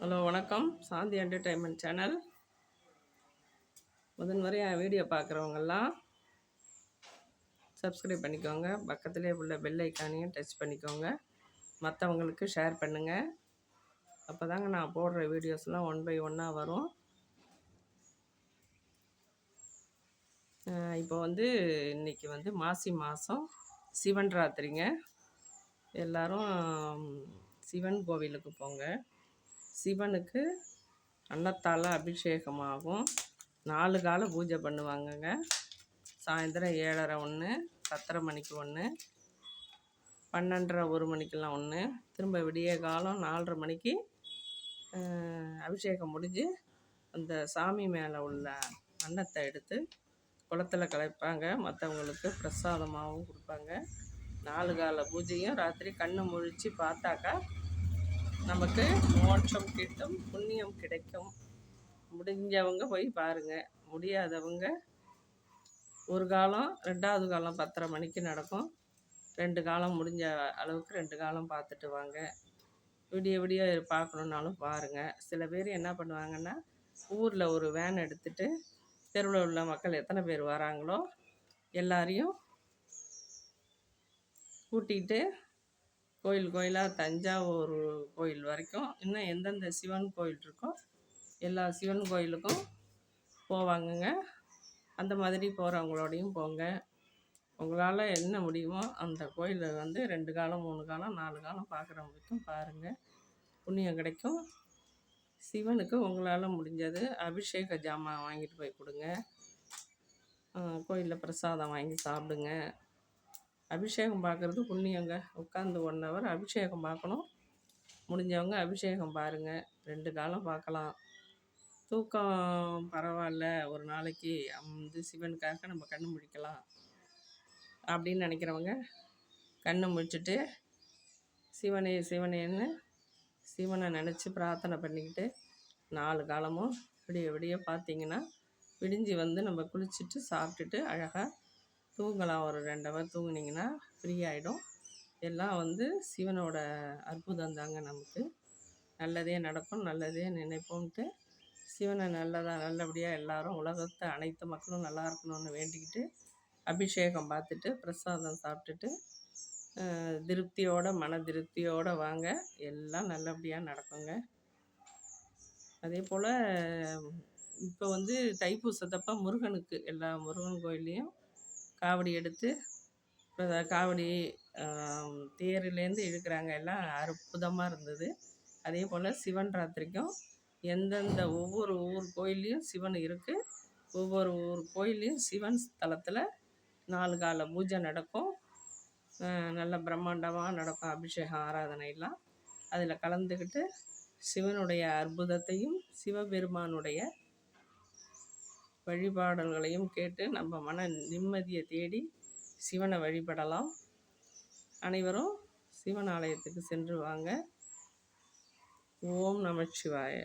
Hello வணக்கம். சாந்தி entertainment channel. முதன்முறை என் video பார்க்குறவங்கெல்லாம் subscribe பண்ணிக்கோங்க. பக்கத்துலேயே உள்ள பெல் ஐக்கானையும் டச் பண்ணிக்கோங்க. மற்றவங்களுக்கு ஷேர் பண்ணுங்கள். அப்போ தாங்க நான் போடுற வீடியோஸ்லாம் ஒன் பை ஒன்னாக வரும். இப்போ இன்றைக்கி மாசி மாதம் சிவன் ராத்திரிங்க. எல்லோரும் சிவன் கோவிலுக்கு போங்க. சிவனுக்கு அன்னத்தால் அபிஷேகமாகும். 4 கால பூஜை பண்ணுவாங்கங்க. சாயந்தரம் 7:30 ஒன்று, 10:30 மணிக்கு ஒன்று, 12:30 1 மணிக்கெல்லாம் ஒன்று, திரும்ப விடிய காலம் 4:30 மணிக்கு அபிஷேகம் முடிஞ்சு அந்த சாமி மேலே உள்ள அன்னத்தை எடுத்து குளத்துல கலைப்பாங்க. மற்றவங்களுக்கு பிரசாதமாகவும் கொடுப்பாங்க. 4 கால பூஜையும் ராத்திரி கண்ணு முழித்து பார்த்தாக்கா நமக்கு மோட்சம் கிட்டும், புண்ணியம் கிடைக்கும். முடிஞ்சவங்க போய் பாருங்கள். முடியாதவங்க ஒரு காலம் 2வது காலம் 10:30 மணிக்கு நடக்கும். 2 காலம் முடிஞ்ச அளவுக்கு 2 காலம் பார்த்துட்டு வாங்க. விடிய விடிய பார்க்கணுன்னாலும் பாருங்கள். சில பேர் என்ன பண்ணுவாங்கன்னா, ஊரில் ஒரு வேன் எடுத்துகிட்டு தெருவில் உள்ள மக்கள் எத்தனை பேர் வராங்களோ எல்லாரையும் கூட்டிகிட்டு கோயிலாக தஞ்சாவூர் கோயில் வரைக்கும், இன்னும் எந்தெந்த சிவன் கோயில் இருக்கோ எல்லா சிவன் கோயிலுக்கும் போவாங்கங்க. அந்த மாதிரி போகிறவங்களோடையும் போங்க. உங்களால் என்ன முடியுமோ அந்த கோயிலில் 2 காலம் 3 காலம் 4 காலம் பார்க்குறவங்களுக்கும் பாருங்கள். புண்ணியம் கிடைக்கும். சிவனுக்கு உங்களால் முடிஞ்சது அபிஷேக ஜாமான் வாங்கிட்டு போய் கொடுங்க. கோயிலில் பிரசாதம் வாங்கி சாப்பிடுங்க. அபிஷேகம் பார்க்குறது புண்ணியங்க. உட்காந்து 1 ஹவர் அபிஷேகம் பார்க்கணும். முடிஞ்சவங்க அபிஷேகம் பாருங்கள். 2 காலம் பார்க்கலாம். தூக்கம் பரவாயில்ல, ஒரு நாளைக்கு சிவனுக்காக நம்ம கண்ணு முழிக்கலாம் அப்படின்னு நினைக்கிறவங்க கண்ணு முழிச்சிட்டு சிவனே சிவனேன்னு சிவனை நினச்சி பிரார்த்தனை பண்ணிக்கிட்டு 4 காலமும் விடிய விடிய பார்த்திங்கன்னா விடிஞ்சு நம்ம குளிச்சுட்டு சாப்பிட்டுட்டு அழகாக தூங்கலாம். ஒரு 2 ஹவர் தூங்குனிங்கன்னா ஃப்ரீ ஆகிடும். எல்லாம் சிவனோட அற்புதம் தாங்க. நமக்கு நல்லதே நடக்கும், நல்லதே நினைப்போம்ட்டு சிவனை நல்லபடியாக எல்லாரும் உலகத்தை அனைத்து மக்களும் நல்லா இருக்கணும்னு வேண்டிக்கிட்டு அபிஷேகம் பார்த்துட்டு பிரசாதம் சாப்பிட்டுட்டு மன திருப்தியோடு வாங்க. எல்லாம் நல்லபடியாக நடக்குங்க. அதே போல் இப்போ தைப்பூசத்தப்போ முருகனுக்கு எல்லா முருகன் கோயில்லையும் காவடி எடுத்து காவடி தேரிலேருந்து இழுக்கிறாங்க. எல்லாம் அற்புதமாக இருந்தது. அதே போல் சிவன் ராத்திரிக்கும் எந்தெந்த ஒவ்வொரு ஊர் கோயில்லையும் சிவன் இருக்குது. ஒவ்வொரு ஊர் கோயில்லையும் சிவன் ஸ்தலத்தில் 4 கால பூஜை நடக்கும். நல்ல பிரம்மாண்டமாக நடக்கும். அபிஷேகம் ஆராதனைலாம் அதில் கலந்துக்கிட்டு சிவனுடைய அற்புதத்தையும் சிவபெருமானுடைய வழிபாடல்களையும் கேட்டு நம்ம மன நிம்மதியை தேடி சிவனை வழிபடலாம். அனைவரும் சிவன் ஆலயத்துக்கு சென்று வாங்க. ஓம் நமச்சிவாய.